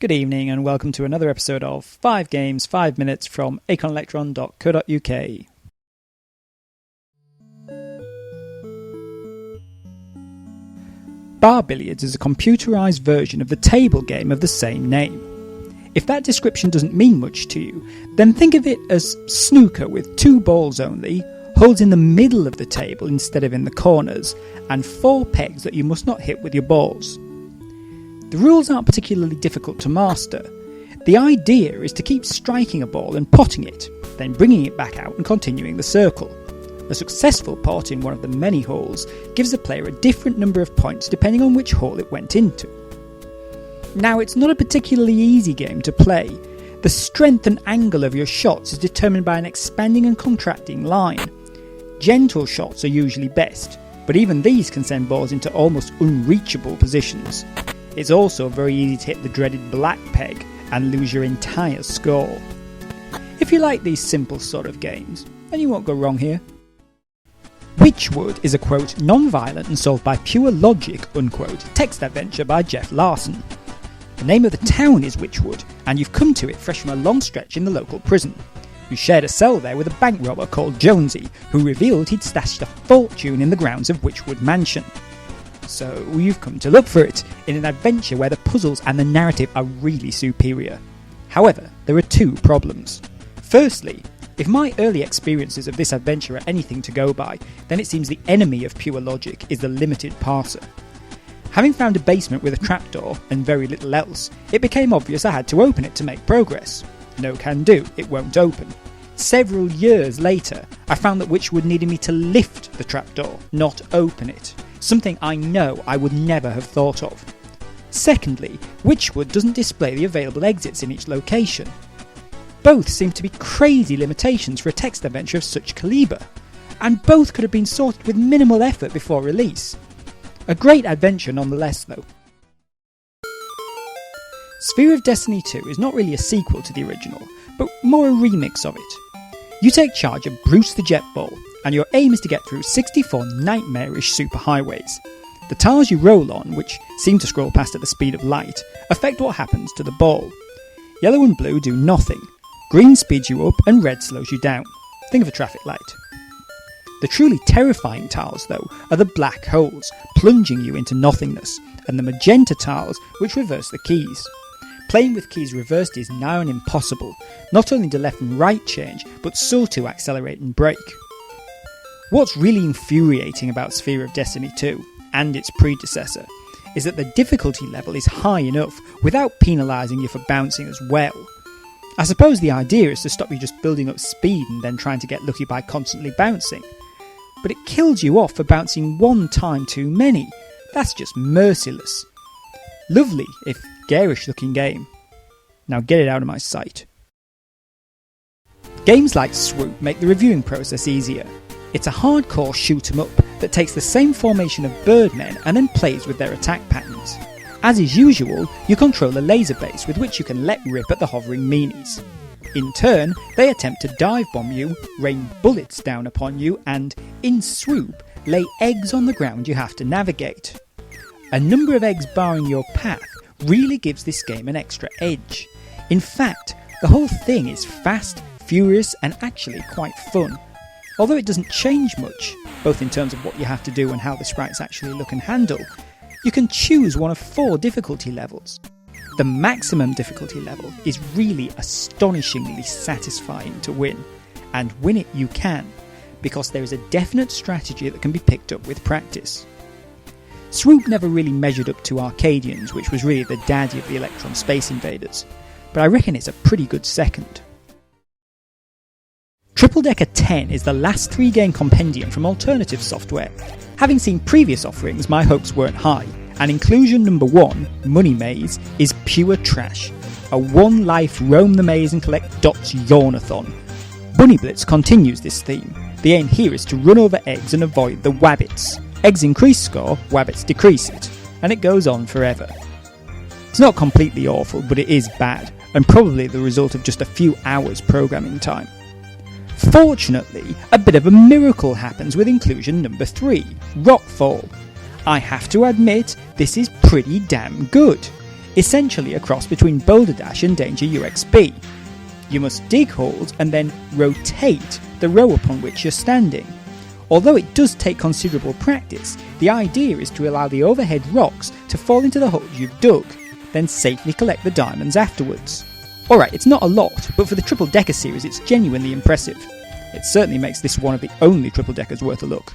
Good evening and welcome to another episode of 5 Games, 5 Minutes from acornelectron.co.uk. Bar Billiards is a computerised version of the table game of the same name. If that description doesn't mean much to you, then think of it as snooker with 2 balls only, holes in the middle of the table instead of in the corners, and 4 pegs that you must not hit with your balls. The rules aren't particularly difficult to master. The idea is to keep striking a ball and potting it, then bringing it back out and continuing the circle. A successful pot in one of the many holes gives the player a different number of points depending on which hole it went into. Now, it's not a particularly easy game to play. The strength and angle of your shots is determined by an expanding and contracting line. Gentle shots are usually best, but even these can send balls into almost unreachable positions. It's also very easy to hit the dreaded black peg and lose your entire score. If you like these simple sort of games, then you won't go wrong here. WYCHWOOD is a quote non-violent and solved by pure logic unquote text adventure by Jeff Larson. The name of the town is Wychwood, and you've come to it fresh from a long stretch in the local prison. You shared a cell there with a bank robber called Jonesy, who revealed he'd stashed a fortune in the grounds of Wychwood Mansion. So you've come to look for it, in an adventure where the puzzles and the narrative are really superior. However, there are 2 problems. Firstly, if my early experiences of this adventure are anything to go by, then it seems the enemy of pure logic is the limited parser. Having found a basement with a trapdoor and very little else, it became obvious I had to open it to make progress. No can do, it won't open. Several years later, I found that Wychwood needed me to lift the trapdoor, not open it. Something I know I would never have thought of. Secondly, Wychwood doesn't display the available exits in each location. Both seem to be crazy limitations for a text adventure of such calibre, and both could have been sorted with minimal effort before release. A great adventure nonetheless though. Sphere of Destiny 2 is not really a sequel to the original, but more a remix of it. You take charge of Bruce the Jetball, and your aim is to get through 64 nightmarish superhighways. The tiles you roll on, which seem to scroll past at the speed of light, affect what happens to the ball. Yellow and blue do nothing. Green speeds you up and red slows you down. Think of a traffic light. The truly terrifying tiles, though, are the black holes, plunging you into nothingness, and the magenta tiles, which reverse the keys. Playing with keys reversed is nigh on impossible. Not only do left and right change, but so too accelerate and brake. What's really infuriating about Sphere of Destiny 2, and its predecessor, is that the difficulty level is high enough without penalising you for bouncing as well. I suppose the idea is to stop you just building up speed and then trying to get lucky by constantly bouncing. But it kills you off for bouncing one time too many. That's just merciless. Lovely, if garish looking game. Now get it out of my sight. Games like Swoop make the reviewing process easier. It's a hardcore shoot 'em up that takes the same formation of birdmen and then plays with their attack patterns. As is usual, you control a laser base with which you can let rip at the hovering meanies. In turn, they attempt to dive bomb you, rain bullets down upon you, and, in Swoop, lay eggs on the ground you have to navigate. A number of eggs barring your path really gives this game an extra edge. In fact, the whole thing is fast, furious, and actually quite fun. Although it doesn't change much, both in terms of what you have to do and how the sprites actually look and handle, you can choose one of 4 difficulty levels. The maximum difficulty level is really astonishingly satisfying to win, and win it you can, because there is a definite strategy that can be picked up with practice. Swoop never really measured up to Arcadians, which was really the daddy of the Electron Space Invaders, but I reckon it's a pretty good second. Triple Decker 10 is the last 3-game compendium from Alternative Software. Having seen previous offerings, my hopes weren't high, and inclusion number 1, Money Maze, is pure trash. A one-life roam the maze and collect dots yawnathon. Bunny Blitz continues this theme. The aim here is to run over eggs and avoid the wabbits. Eggs increase score, wabbits decrease it, and it goes on forever. It's not completely awful, but it is bad, and probably the result of just a few hours programming time. Fortunately, a bit of a miracle happens with inclusion number 3, Rockfall. I have to admit, this is pretty damn good. essentially a cross between Boulder Dash and Danger UXB. You must dig holes and then rotate the row upon which you're standing. Although it does take considerable practice, the idea is to allow the overhead rocks to fall into the holes you've dug, then safely collect the diamonds afterwards. Alright, it's not a lot, but for the triple decker series it's genuinely impressive. It certainly makes this one of the only triple deckers worth a look.